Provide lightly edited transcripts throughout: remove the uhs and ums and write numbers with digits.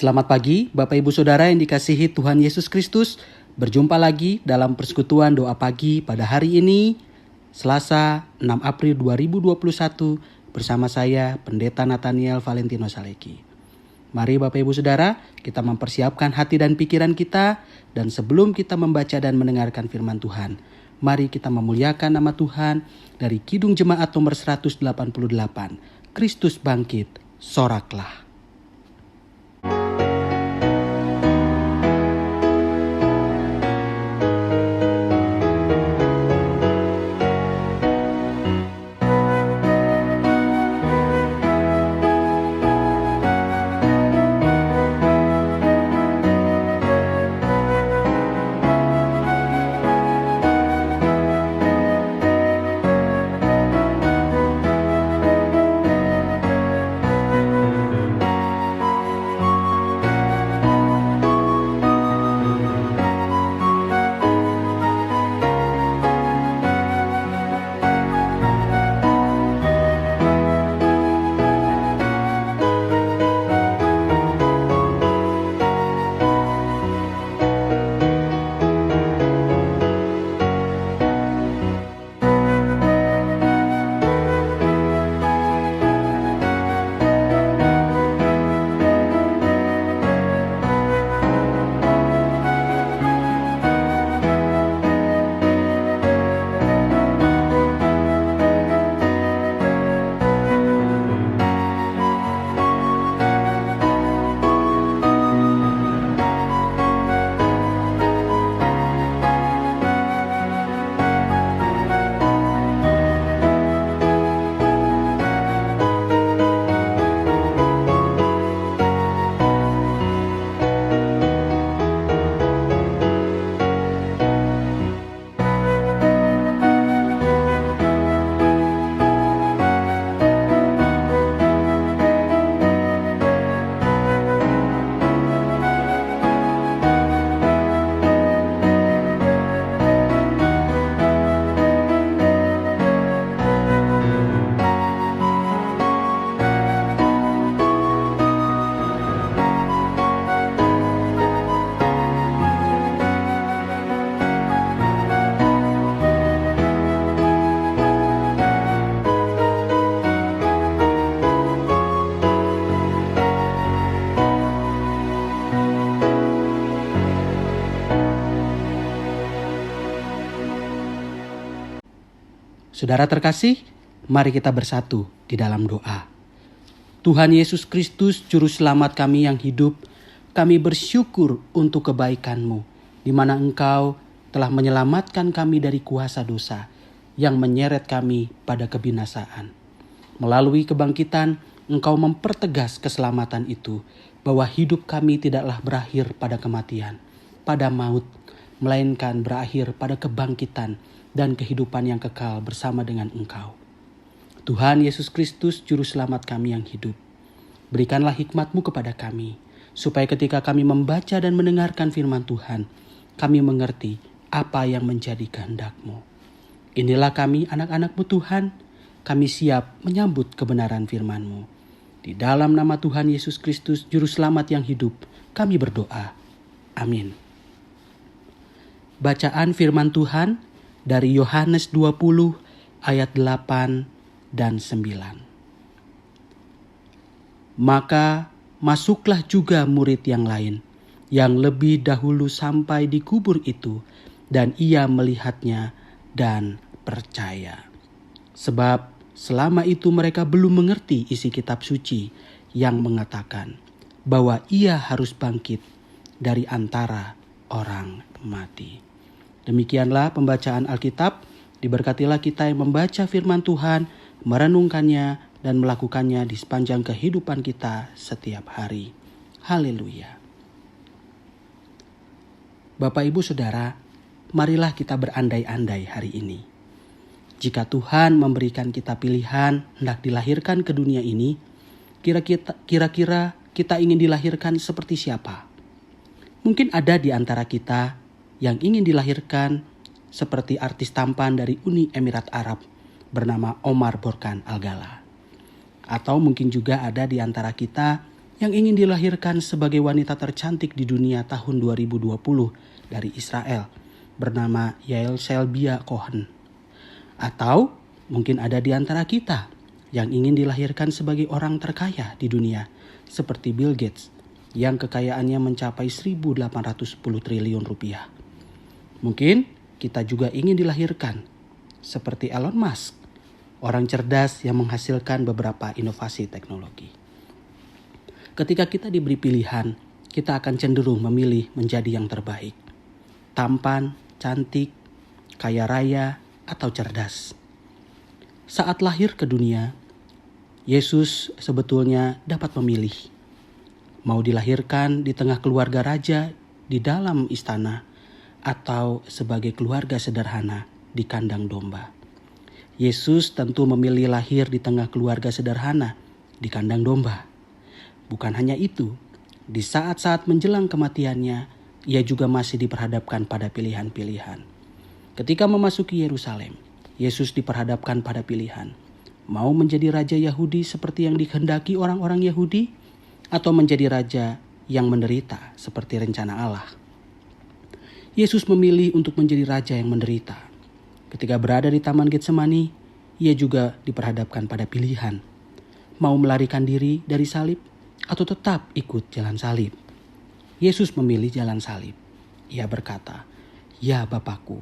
Selamat pagi Bapak Ibu Saudara yang dikasihi Tuhan Yesus Kristus. Berjumpa lagi dalam persekutuan doa pagi pada hari ini, Selasa 6 April 2021 bersama saya Pendeta Nathaniel Valentino Saleki. Mari Bapak Ibu Saudara, kita mempersiapkan hati dan pikiran kita, dan sebelum kita membaca dan mendengarkan firman Tuhan, mari kita memuliakan nama Tuhan dari Kidung Jemaat nomor 188. Kristus bangkit, soraklah. Saudara terkasih, mari kita bersatu di dalam doa. Tuhan Yesus Kristus, Juru Selamat kami yang hidup, kami bersyukur untuk kebaikan-Mu, di mana Engkau telah menyelamatkan kami dari kuasa dosa yang menyeret kami pada kebinasaan. Melalui kebangkitan, Engkau mempertegas keselamatan itu, bahwa hidup kami tidaklah berakhir pada kematian, pada maut, melainkan berakhir pada kebangkitan dan kehidupan yang kekal bersama dengan Engkau. Tuhan Yesus Kristus, Juru Selamat kami yang hidup, berikanlah hikmat-Mu kepada kami, supaya ketika kami membaca dan mendengarkan firman Tuhan, kami mengerti apa yang menjadi kehendak-Mu. Inilah kami anak-anak-Mu Tuhan, kami siap menyambut kebenaran firman-Mu. Di dalam nama Tuhan Yesus Kristus, Juru Selamat yang hidup, kami berdoa. Amin. Bacaan firman Tuhan dari Yohanes 20 ayat 8 dan 9. Maka masuklah juga murid yang lain, yang lebih dahulu sampai di kubur itu, dan ia melihatnya dan percaya. Sebab selama itu mereka belum mengerti isi kitab suci yang mengatakan bahwa ia harus bangkit dari antara orang mati. Demikianlah pembacaan Alkitab. Diberkatilah kita yang membaca firman Tuhan, merenungkannya, dan melakukannya di sepanjang kehidupan kita setiap hari. Haleluya. Bapak Ibu Saudara, marilah kita berandai-andai hari ini. Jika Tuhan memberikan kita pilihan hendak dilahirkan ke dunia ini, kira-kira kita ingin dilahirkan seperti siapa? Mungkin ada di antara kita yang ingin dilahirkan seperti artis tampan dari Uni Emirat Arab bernama Omar Borkan Algala. Atau mungkin juga ada di antara kita yang ingin dilahirkan sebagai wanita tercantik di dunia tahun 2020 dari Israel bernama Yael Selbia Cohen. Atau mungkin ada di antara kita yang ingin dilahirkan sebagai orang terkaya di dunia seperti Bill Gates yang kekayaannya mencapai 1.810 triliun rupiah. Mungkin kita juga ingin dilahirkan seperti Elon Musk, orang cerdas yang menghasilkan beberapa inovasi teknologi. Ketika kita diberi pilihan, kita akan cenderung memilih menjadi yang terbaik. Tampan, cantik, kaya raya, atau cerdas. Saat lahir ke dunia, Yesus sebetulnya dapat memilih. Mau dilahirkan di tengah keluarga raja di dalam istana atau sebagai keluarga sederhana di kandang domba. Yesus tentu memilih lahir di tengah keluarga sederhana di kandang domba. Bukan hanya itu, di saat-saat menjelang kematiannya, ia juga masih diperhadapkan pada pilihan-pilihan. Ketika memasuki Yerusalem, Yesus diperhadapkan pada pilihan. Mau menjadi raja Yahudi seperti yang dikehendaki orang-orang Yahudi, atau menjadi raja yang menderita seperti rencana Allah. Yesus memilih untuk menjadi raja yang menderita. Ketika berada di Taman Getsemani, ia juga diperhadapkan pada pilihan. Mau melarikan diri dari salib atau tetap ikut jalan salib. Yesus memilih jalan salib. Ia berkata, "Ya Bapakku,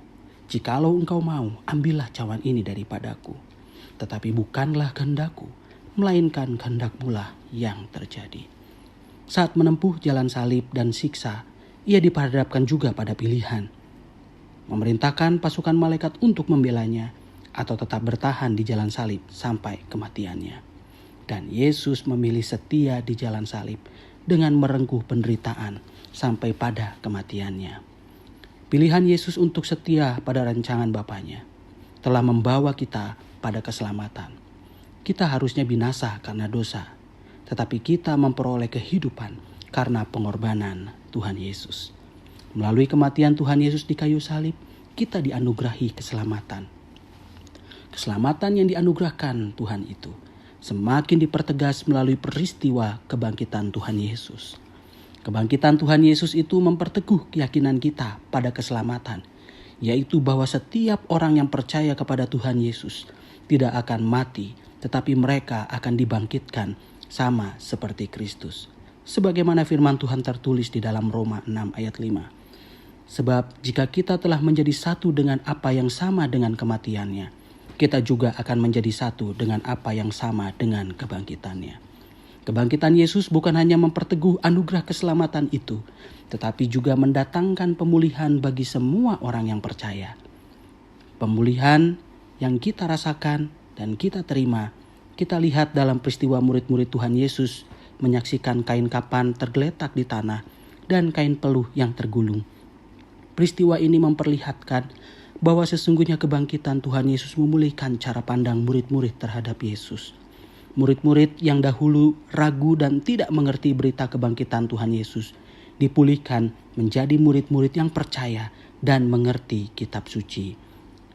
jikalau engkau mau, ambillah cawan ini daripadaku. Tetapi bukanlah kehendakku, melainkan kehendak-Mu lah yang terjadi." Saat menempuh jalan salib dan siksa, ia diperhadapkan juga pada pilihan. Memerintahkan pasukan malaikat untuk membelanya atau tetap bertahan di jalan salib sampai kematiannya. Dan Yesus memilih setia di jalan salib dengan merengkuh penderitaan sampai pada kematiannya. Pilihan Yesus untuk setia pada rancangan Bapanya telah membawa kita pada keselamatan. Kita harusnya binasa karena dosa, tetapi kita memperoleh kehidupan karena pengorbanan Tuhan Yesus. Melalui kematian Tuhan Yesus di kayu salib, kita dianugerahi keselamatan. Keselamatan yang dianugerahkan Tuhan itu semakin dipertegas melalui peristiwa kebangkitan Tuhan Yesus. Kebangkitan Tuhan Yesus itu memperteguh keyakinan kita pada keselamatan, yaitu bahwa setiap orang yang percaya kepada Tuhan Yesus tidak akan mati, tetapi mereka akan dibangkitkan sama seperti Kristus. Sebagaimana firman Tuhan tertulis di dalam Roma 6 ayat 5. Sebab jika kita telah menjadi satu dengan apa yang sama dengan kematiannya, kita juga akan menjadi satu dengan apa yang sama dengan kebangkitannya. Kebangkitan Yesus bukan hanya memperteguh anugerah keselamatan itu, tetapi juga mendatangkan pemulihan bagi semua orang yang percaya. Pemulihan yang kita rasakan dan kita terima, kita lihat dalam peristiwa murid-murid Tuhan Yesus menyaksikan kain kapan tergeletak di tanah dan kain peluh yang tergulung. Peristiwa ini memperlihatkan bahwa sesungguhnya kebangkitan Tuhan Yesus memulihkan cara pandang murid-murid terhadap Yesus. Murid-murid yang dahulu ragu dan tidak mengerti berita kebangkitan Tuhan Yesus dipulihkan menjadi murid-murid yang percaya dan mengerti kitab suci.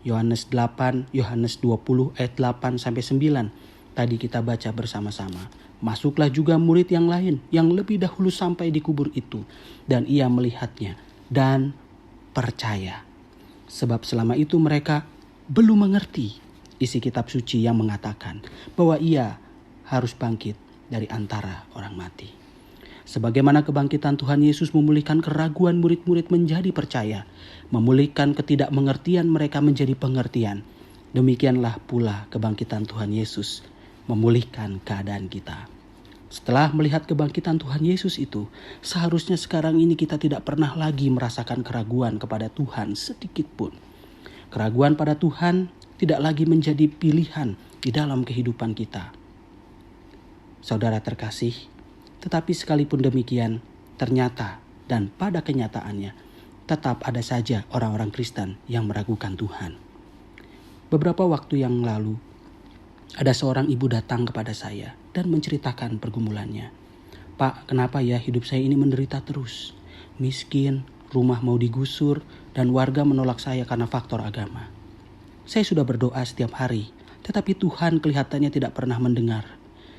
Yohanes 20 ayat 8 sampai 9. Tadi kita baca bersama-sama. Masuklah juga murid yang lain yang lebih dahulu sampai di kubur itu, dan ia melihatnya dan percaya. Sebab selama itu mereka belum mengerti isi kitab suci yang mengatakan bahwa ia harus bangkit dari antara orang mati. Sebagaimana kebangkitan Tuhan Yesus memulihkan keraguan murid-murid menjadi percaya, memulihkan ketidakmengertian mereka menjadi pengertian, demikianlah pula kebangkitan Tuhan Yesus memulihkan keadaan kita. Setelah melihat kebangkitan Tuhan Yesus itu, seharusnya sekarang ini kita tidak pernah lagi merasakan keraguan kepada Tuhan sedikit pun. Keraguan pada Tuhan tidak lagi menjadi pilihan di dalam kehidupan kita. Saudara terkasih, tetapi sekalipun demikian, ternyata dan pada kenyataannya, tetap ada saja orang-orang Kristen yang meragukan Tuhan. Beberapa waktu yang lalu, ada seorang ibu datang kepada saya dan menceritakan pergumulannya. "Pak, kenapa ya hidup saya ini menderita terus? Miskin, rumah mau digusur, dan warga menolak saya karena faktor agama. Saya sudah berdoa setiap hari, tetapi Tuhan kelihatannya tidak pernah mendengar.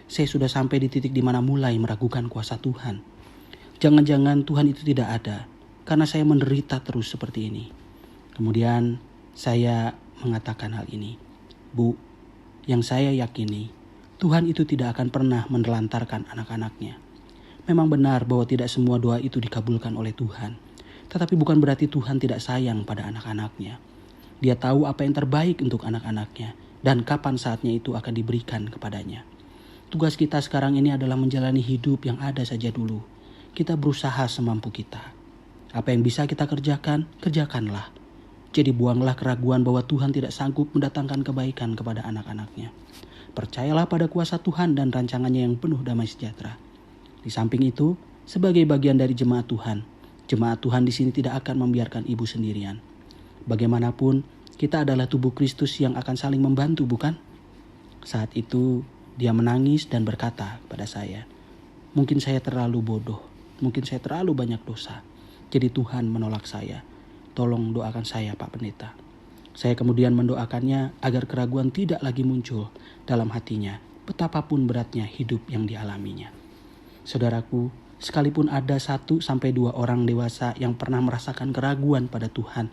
saya sudah sampai di titik di mana mulai meragukan kuasa Tuhan. Jangan-jangan Tuhan itu tidak ada karena saya menderita terus seperti ini. Kemudian saya mengatakan hal ini. Bu, yang saya yakini, Tuhan itu tidak akan pernah menelantarkan anak-anaknya. Memang benar bahwa tidak semua doa itu dikabulkan oleh Tuhan. Tetapi bukan berarti Tuhan tidak sayang pada anak-anaknya. Dia tahu apa yang terbaik untuk anak-anaknya dan kapan saatnya itu akan diberikan kepadanya. Tugas kita sekarang ini adalah menjalani hidup yang ada saja dulu. Kita berusaha semampu kita. Apa yang bisa kita kerjakan, kerjakanlah. Jadi buanglah keraguan bahwa Tuhan tidak sanggup mendatangkan kebaikan kepada anak-anaknya. Percayalah pada kuasa Tuhan dan rancangannya yang penuh damai sejahtera. Di samping itu, sebagai bagian dari jemaat Tuhan di sini tidak akan membiarkan ibu sendirian. Bagaimanapun, kita adalah tubuh Kristus yang akan saling membantu, bukan? Saat itu, dia menangis dan berkata kepada saya, mungkin saya terlalu bodoh, mungkin saya terlalu banyak dosa. Jadi Tuhan menolak saya. Tolong doakan saya, Pak Pendeta. Saya kemudian mendoakannya agar keraguan tidak lagi muncul dalam hatinya, betapapun beratnya hidup yang dialaminya. Saudaraku, sekalipun ada 1-2 orang dewasa yang pernah merasakan keraguan pada Tuhan,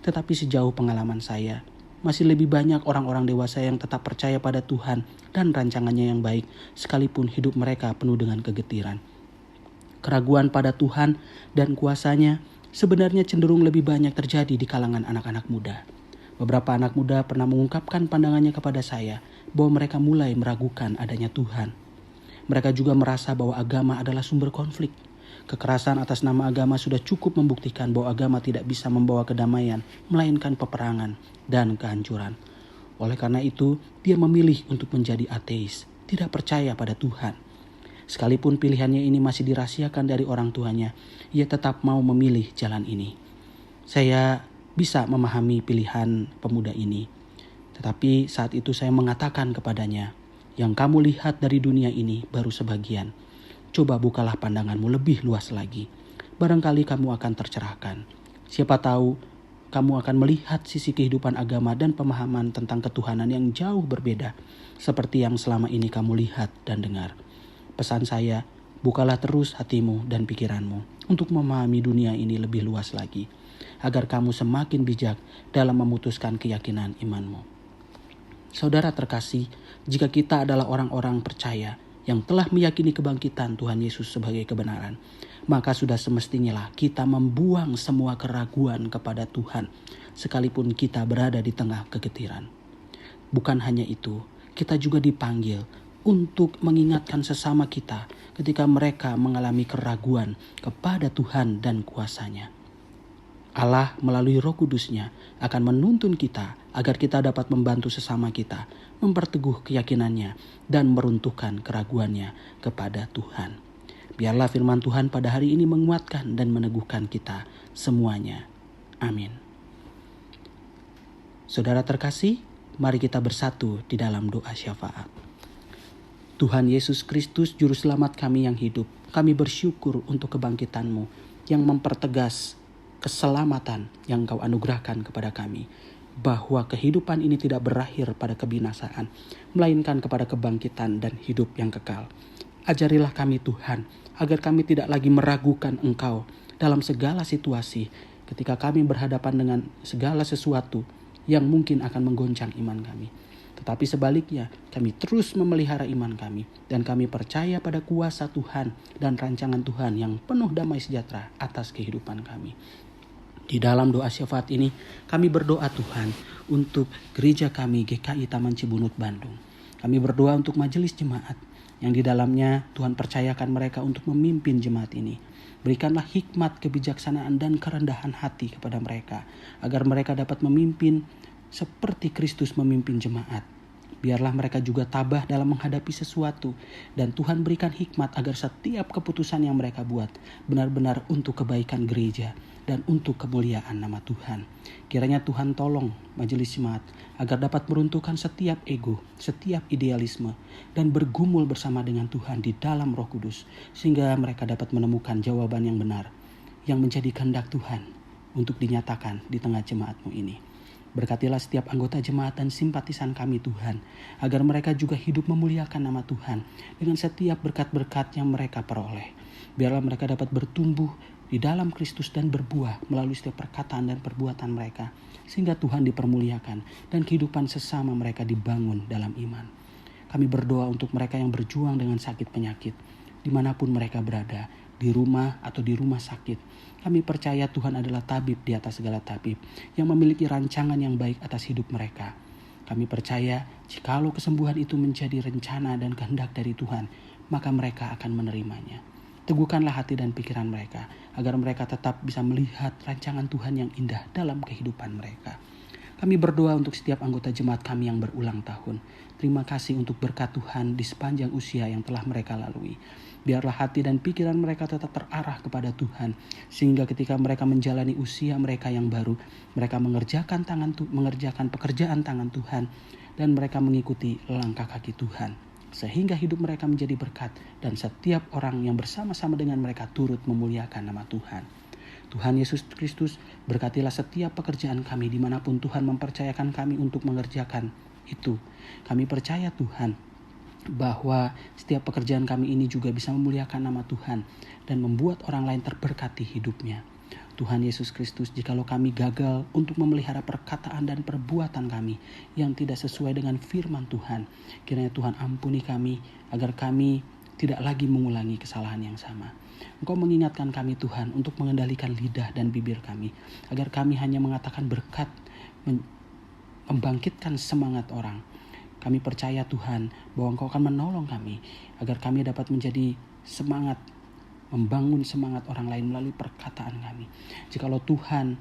tetapi sejauh pengalaman saya, masih lebih banyak orang-orang dewasa yang tetap percaya pada Tuhan dan rancangannya yang baik, sekalipun hidup mereka penuh dengan kegetiran. Keraguan pada Tuhan dan kuasanya sebenarnya cenderung lebih banyak terjadi di kalangan anak-anak muda. Beberapa anak muda pernah mengungkapkan pandangannya kepada saya bahwa mereka mulai meragukan adanya Tuhan. Mereka juga merasa bahwa agama adalah sumber konflik. Kekerasan atas nama agama sudah cukup membuktikan bahwa agama tidak bisa membawa kedamaian, melainkan peperangan dan kehancuran. Oleh karena itu, dia memilih untuk menjadi ateis, tidak percaya pada Tuhan. Sekalipun pilihannya ini masih dirahasiakan dari orang tuanya, ia tetap mau memilih jalan ini. Saya bisa memahami pilihan pemuda ini. Tetapi saat itu saya mengatakan kepadanya, yang kamu lihat dari dunia ini baru sebagian. Coba bukalah pandanganmu lebih luas lagi. Barangkali kamu akan tercerahkan. Siapa tahu kamu akan melihat sisi kehidupan agama dan pemahaman tentang ketuhanan yang jauh berbeda. Seperti yang selama ini kamu lihat dan dengar. Pesan saya, bukalah terus hatimu dan pikiranmu untuk memahami dunia ini lebih luas lagi. Agar kamu semakin bijak dalam memutuskan keyakinan imanmu. Saudara terkasih, jika kita adalah orang-orang percaya yang telah meyakini kebangkitan Tuhan Yesus sebagai kebenaran, maka sudah semestinya lah kita membuang semua keraguan kepada Tuhan, sekalipun kita berada di tengah kegetiran. Bukan hanya itu, kita juga dipanggil untuk mengingatkan sesama kita ketika mereka mengalami keraguan kepada Tuhan dan kuasa-Nya. Allah melalui Roh Kudus-Nya akan menuntun kita agar kita dapat membantu sesama kita memperteguh keyakinannya dan meruntuhkan keraguannya kepada Tuhan. Biarlah firman Tuhan pada hari ini menguatkan dan meneguhkan kita semuanya. Amin. Saudara terkasih, mari kita bersatu di dalam doa syafaat. Tuhan Yesus Kristus, Juru Selamat kami yang hidup, kami bersyukur untuk kebangkitan-Mu yang mempertegas keselamatan yang Kau anugerahkan kepada kami, bahwa kehidupan ini tidak berakhir pada kebinasaan, melainkan kepada kebangkitan dan hidup yang kekal. Ajarilah kami Tuhan, agar kami tidak lagi meragukan Engkau dalam segala situasi ketika kami berhadapan dengan segala sesuatu yang mungkin akan menggoncang iman kami. Tetapi sebaliknya, kami terus memelihara iman kami dan kami percaya pada kuasa Tuhan dan rancangan Tuhan yang penuh damai sejahtera atas kehidupan kami. Di dalam doa syafaat ini, kami berdoa Tuhan untuk gereja kami GKI Taman Cibunut Bandung. Kami berdoa untuk majelis jemaat yang di dalamnya Tuhan percayakan mereka untuk memimpin jemaat ini. Berikanlah hikmat, kebijaksanaan, dan kerendahan hati kepada mereka, agar mereka dapat memimpin seperti Kristus memimpin jemaat. Biarlah mereka juga tabah dalam menghadapi sesuatu, dan Tuhan berikan hikmat agar setiap keputusan yang mereka buat benar-benar untuk kebaikan gereja dan untuk kemuliaan nama Tuhan. Kiranya Tuhan tolong majelis jemaat agar dapat meruntuhkan setiap ego, setiap idealisme, dan bergumul bersama dengan Tuhan di dalam Roh Kudus, sehingga mereka dapat menemukan jawaban yang benar yang menjadi kehendak Tuhan untuk dinyatakan di tengah jemaat-Mu ini. Berkatilah setiap anggota jemaat dan simpatisan kami Tuhan, agar mereka juga hidup memuliakan nama Tuhan dengan setiap berkat-berkat yang mereka peroleh. Biarlah mereka dapat bertumbuh di dalam Kristus dan berbuah melalui setiap perkataan dan perbuatan mereka, sehingga Tuhan dipermuliakan dan kehidupan sesama mereka dibangun dalam iman. Kami berdoa untuk mereka yang berjuang dengan sakit penyakit, dimanapun mereka berada, di rumah atau di rumah sakit. Kami percaya Tuhan adalah tabib di atas segala tabib, yang memiliki rancangan yang baik atas hidup mereka. Kami percaya jikalau kesembuhan itu menjadi rencana dan kehendak dari Tuhan, maka mereka akan menerimanya. Teguhkanlah hati dan pikiran mereka, agar mereka tetap bisa melihat rancangan Tuhan yang indah dalam kehidupan mereka. Kami berdoa untuk setiap anggota jemaat kami yang berulang tahun. Terima kasih untuk berkat Tuhan di sepanjang usia yang telah mereka lalui. Biarlah hati dan pikiran mereka tetap terarah kepada Tuhan, sehingga ketika mereka menjalani usia mereka yang baru, mereka mengerjakan pekerjaan tangan Tuhan, dan mereka mengikuti langkah kaki Tuhan, sehingga hidup mereka menjadi berkat, dan setiap orang yang bersama-sama dengan mereka turut memuliakan nama Tuhan. Tuhan Yesus Kristus, berkatilah setiap pekerjaan kami dimanapun Tuhan mempercayakan kami untuk mengerjakan itu. Kami percaya Tuhan bahwa setiap pekerjaan kami ini juga bisa memuliakan nama Tuhan dan membuat orang lain terberkati hidupnya. Tuhan Yesus Kristus, jikalau kami gagal untuk memelihara perkataan dan perbuatan kami yang tidak sesuai dengan firman Tuhan, kiranya Tuhan ampuni kami agar kami tidak lagi mengulangi kesalahan yang sama. Engkau mengingatkan kami Tuhan untuk mengendalikan lidah dan bibir kami, agar kami hanya mengatakan berkat, membangkitkan semangat orang. Kami percaya Tuhan bahwa Engkau akan menolong kami, agar kami dapat menjadi semangat, membangun semangat orang lain melalui perkataan kami. Jikalau Tuhan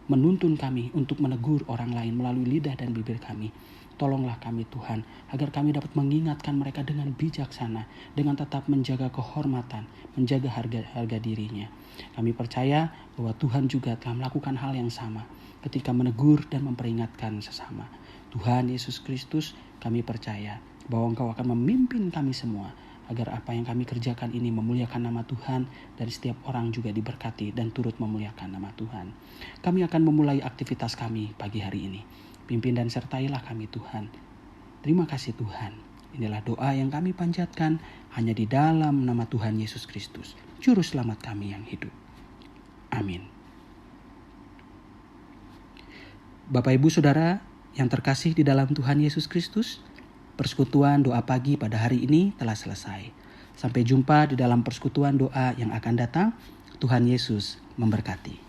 menuntun kami untuk menegur orang lain melalui lidah dan bibir kami, tolonglah kami Tuhan, agar kami dapat mengingatkan mereka dengan bijaksana, dengan tetap menjaga kehormatan, menjaga harga dirinya. Kami percaya bahwa Tuhan juga telah melakukan hal yang sama ketika menegur dan memperingatkan sesama. Tuhan Yesus Kristus, kami percaya bahwa Engkau akan memimpin kami semua, agar apa yang kami kerjakan ini memuliakan nama Tuhan, dan setiap orang juga diberkati dan turut memuliakan nama Tuhan. Kami akan memulai aktivitas kami pagi hari ini. Pimpin dan sertailah kami Tuhan. Terima kasih Tuhan. Inilah doa yang kami panjatkan hanya di dalam nama Tuhan Yesus Kristus, Juru Selamat kami yang hidup. Amin. Bapak Ibu Saudara yang terkasih di dalam Tuhan Yesus Kristus, persekutuan doa pagi pada hari ini telah selesai. Sampai jumpa di dalam persekutuan doa yang akan datang. Tuhan Yesus memberkati.